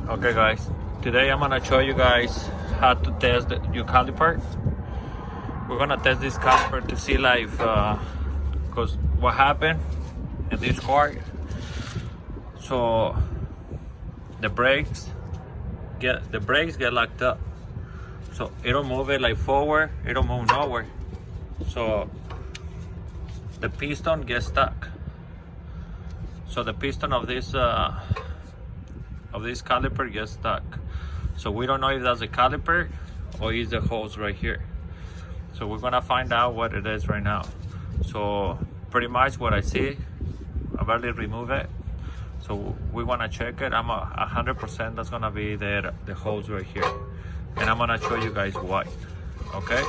Okay guys, today I'm gonna show you guys how to test your caliper. We're gonna test this caliper to see like cause what happened in this car. So the brakes get locked up. So it don't move it like forward, it don't move nowhere. So the piston gets stuck. So the piston of this caliper gets stuck. So we don't know if that's a caliper or is the hose right here. So we're gonna find out what it is right now. So pretty much what I see, I barely remove it. So we wanna check it. I'm 100% that's gonna be the hose right here. And I'm gonna show you guys why, okay?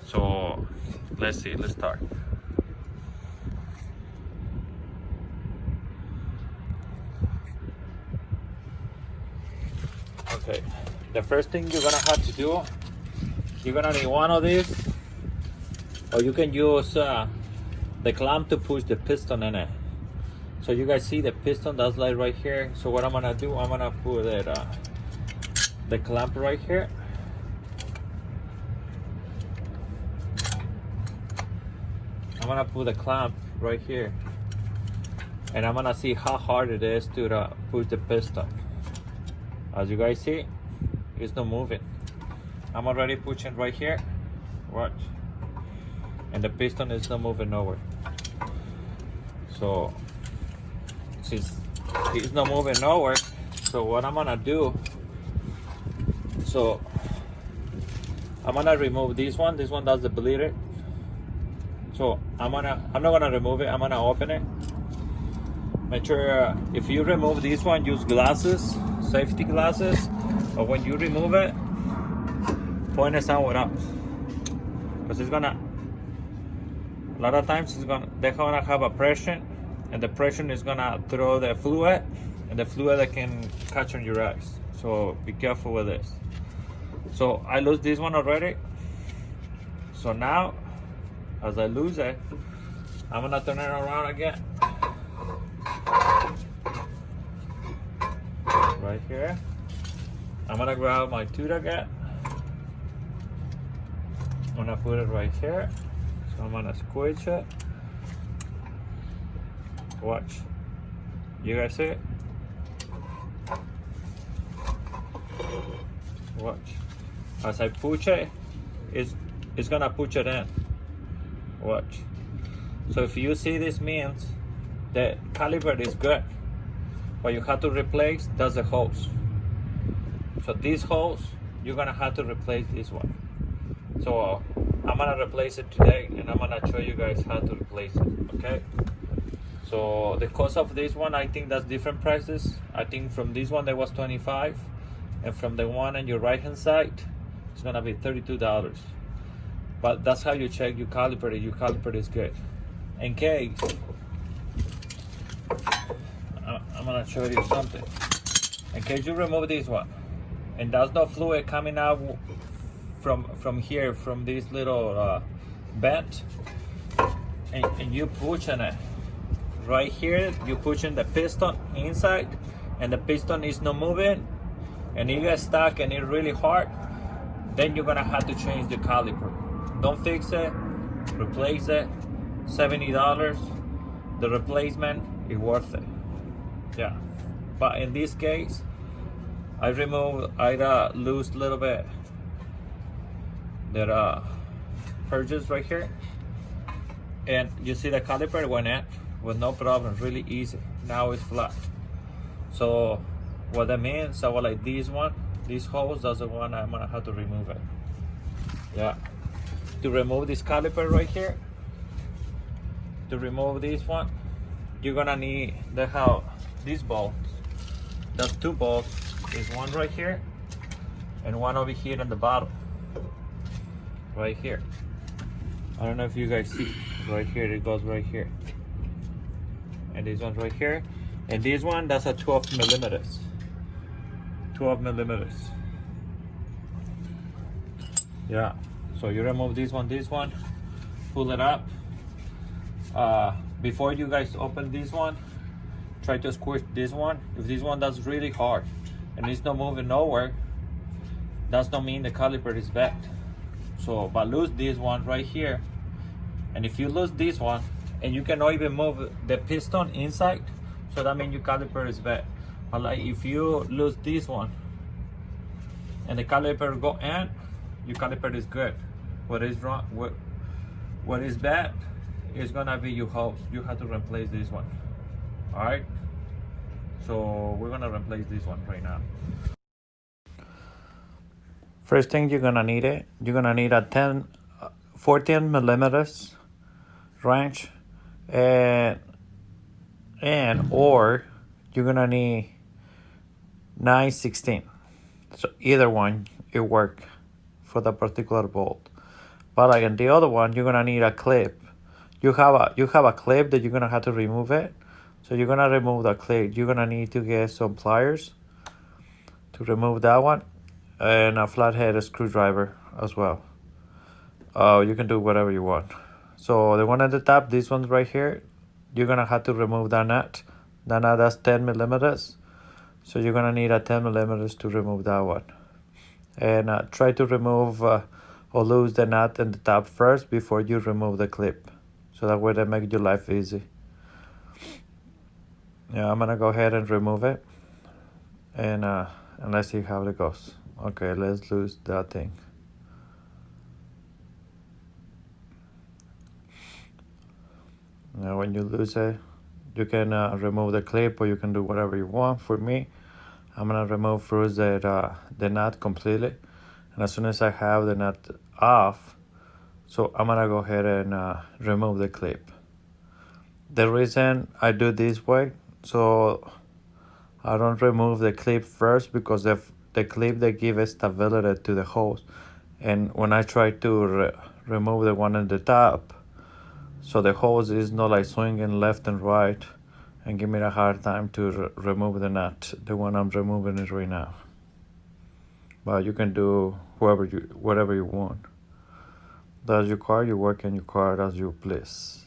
So let's see, let's start. Okay, the first thing you're gonna have to do, you're gonna need one of these, or you can use the clamp to push the piston in it. So you guys see the piston that's like right here. So what I'm gonna do, I'm gonna put it, the clamp right here. I'm gonna put the clamp right here, and I'm gonna see how hard it is to push the piston. As you guys see, it's not moving. I'm already pushing right here, watch, and the piston is not moving nowhere. So since it's not moving nowhere, so what I'm gonna do, so I'm gonna remove this one does the bleeder. So I'm not gonna remove it, I'm gonna open it. Make sure if you remove this one, use glasses, safety glasses, or when you remove it, point it somewhere else, because it's gonna, a lot of times they're gonna have a pressure, and the pressure is gonna throw the fluid, and the fluid that can catch on your eyes. So be careful with this. So I lose this one already. So now, as I lose it, I'm gonna turn it around again. Right here. I'm gonna grab my tooth again. I'm gonna put it right here. So I'm gonna squish it. Watch. You guys see it? Watch. As I push it, it's gonna push it in. Watch. So if you see, this means the caliper is good. What you have to replace, that's the hose. So this hose, you're gonna have to replace this one. So I'm gonna replace it today, and I'm gonna show you guys how to replace it, okay? So the cost of this one, I think that's different prices. I think from this one there was $25, and from the one on your right hand side, it's gonna be $32. But that's how you check your caliper, if your caliper is good. In case, I'm gonna show you something. In case you remove this one, and there's no fluid coming out from here, from this little vent, and you pushing it right here, you pushing the piston inside, and the piston is not moving, and it gets stuck and it's really hard, then you're gonna have to change the caliper. Don't fix it, replace it. $70. The replacement is worth it. Yeah, but in this case, I lose a little bit that purges right here, and you see the caliper went in with no problem, really easy. Now it's flat. So what that means, I will like this one, this hose, that's the one I'm gonna have to remove it. Yeah, to remove this caliper right here, to remove this one, you're gonna need these bolts. There's two bolts. There's one right here and one over here in the bottom. Right here. I don't know if you guys see. Right here, it goes right here. And this one's right here. And this one, that's a 12 millimeters. 12 millimeters. Yeah. So you remove this one, pull it up. Before you guys open this one, try to squish this one. If this one, that's really hard, and it's not moving nowhere, that's not mean the caliper is bad. So, but lose this one right here, and if you lose this one, and you cannot even move the piston inside, so that means your caliper is bad. But like if you lose this one, and the caliper go in, your caliper is good. What is wrong? What is bad is gonna be your hose. You have to replace this one. All right. So we're gonna replace this one right now. First thing you're gonna need a 14 millimeters wrench, and or you're gonna need 9/16. So either one it work for the particular bolt. But like in the other one, you're gonna need a clip. You have a clip that you're gonna have to remove it. So you're gonna remove the clip. You're gonna need to get some pliers to remove that one, and a flathead screwdriver as well. You can do whatever you want. So the one at the top, this one right here, you're gonna have to remove that nut. That nut, that's 10 millimeters. So you're gonna need a 10 millimeters to remove that one. And try to remove or lose the nut in the top first before you remove the clip. So that way they make your life easy. Yeah, I'm gonna go ahead and remove it. And let's see how it goes. Okay, let's lose that thing. Now when you lose it, you can remove the clip, or you can do whatever you want. For me, I'm gonna remove first the nut completely, and as soon as I have the nut off, so I'm gonna go ahead and remove the clip. The reason I do this way, so I don't remove the clip first, because the clip, they give stability to the hose, and when I try to remove the one at the top, so the hose is not like swinging left and right and give me a hard time to remove the nut, the one I'm removing it right now. But you can do whatever you want. That's your car, you work in your car as you please.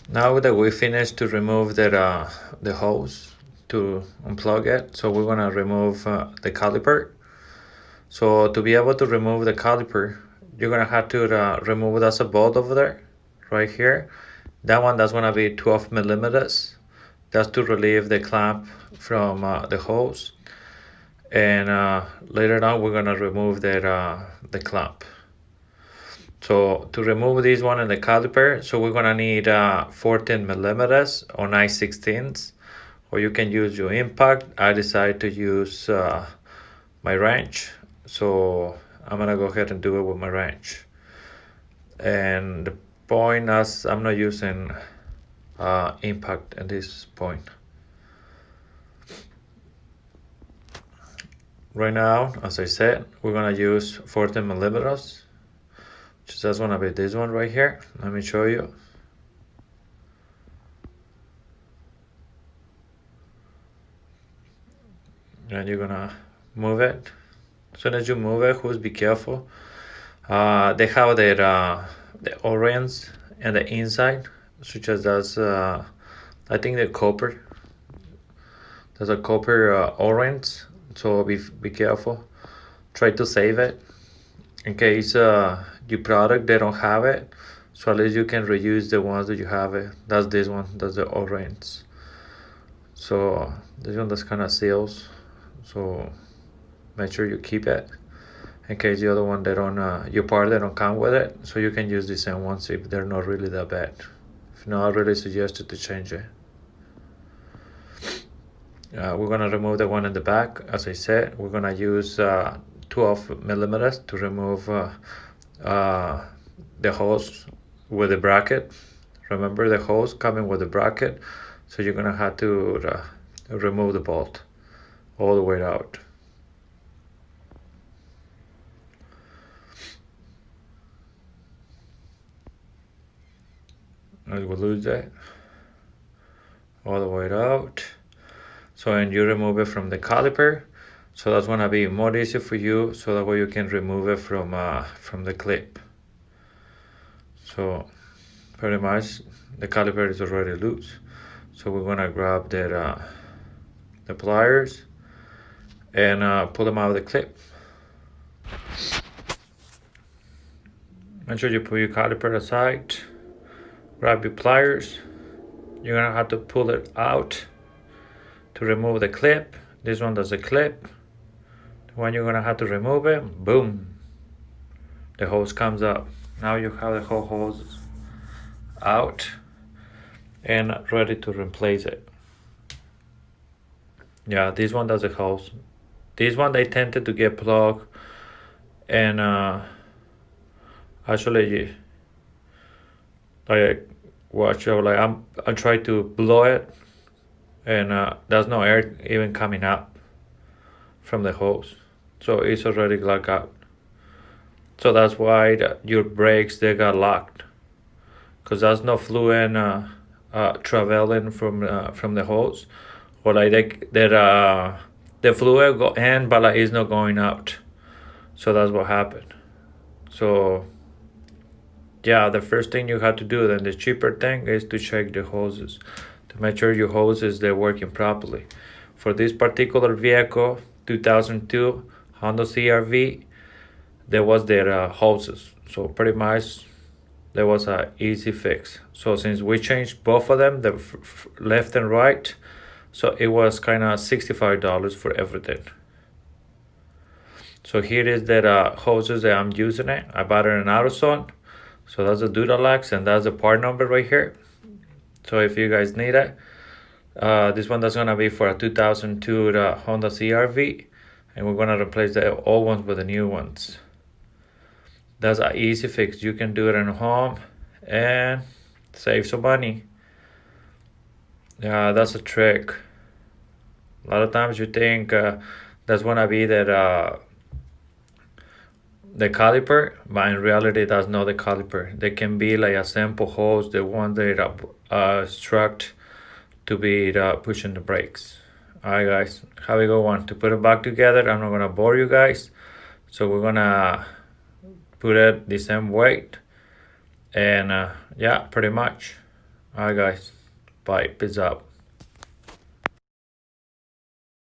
Now that we finished to remove the hose to unplug it, so we're gonna remove the caliper. So to be able to remove the caliper, you're gonna have to remove that's a bolt over there, right here. That one, that's gonna be 12 millimeters. That's to relieve the clamp from the hose. And later on, we're gonna remove the clamp. So to remove this one in the caliper, so we're gonna need 14 millimeters or 9/16, or you can use your impact. I decided to use my wrench, so I'm gonna go ahead and do it with my wrench. And the point is, I'm not using impact at this point. Right now, as I said, we're gonna use 14 millimeters. Just gonna be this one right here. Let me show you. And you're gonna move it. As soon as you move it, just be careful. They have the orange and the inside, such as that's I think the copper. There's a copper orange, so be careful. Try to save it in case your product they don't have it, so at least you can reuse the ones that you have it. That's this one, that's the orange. So this one, that's kind of seals, so make sure you keep it in case the other one they don't your part they don't come with it, so you can use the same ones if they're not really that bad. If not, I really suggest you to change it. We're gonna remove the one in the back. As I said, we're gonna use 12 millimeters to remove the hose with the bracket. Remember, the hose coming with the bracket, so you're gonna have to remove the bolt all the way out. I will lose that all the way out. So, and you remove it from the caliper, so that's gonna be more easy for you, so that way you can remove it from the clip. So pretty much the caliper is already loose. So we're gonna grab the pliers and pull them out of the clip. Make sure you put your caliper aside, grab your pliers. You're gonna have to pull it out to remove the clip. This one does a clip. The one you're gonna have to remove it, boom, the hose comes up. Now you have the whole hose out and ready to replace it. Yeah, this one does a hose. This one they tended to get plugged, and actually, like watch out, like I'm trying to blow it, and there's no air even coming up from the hose, so it's already locked out. So that's why your brakes, they got locked, because there's no fluid traveling from the hose, or like the fluid go in, but like it's not going out. So that's what happened. So yeah, the first thing you have to do, then the cheaper thing, is to check the hoses to make sure your hoses, they're working properly. For this particular vehicle, 2002 Honda CRV, there was their hoses. So pretty much there was a easy fix. So since we changed both of them, the left and right, so it was kind of $65 for everything. So here is the hoses that I'm using it. I bought it in AutoZone. So that's the Dudalax, and that's the part number right here. So if you guys need it, this one that's gonna be for a 2002 Honda CRV, and we're gonna replace the old ones with the new ones. That's an easy fix. You can do it at home and save some money. Yeah, that's a trick. A lot of times you think that's gonna be that the caliper, but in reality that's not the caliper. They can be like a sample hose, the one that instruct to be pushing the brakes. Alright guys, have a good one. To put it back together, I'm not gonna bore you guys, so we're gonna put it the same weight, and yeah, pretty much. Alright guys, bye, peace out.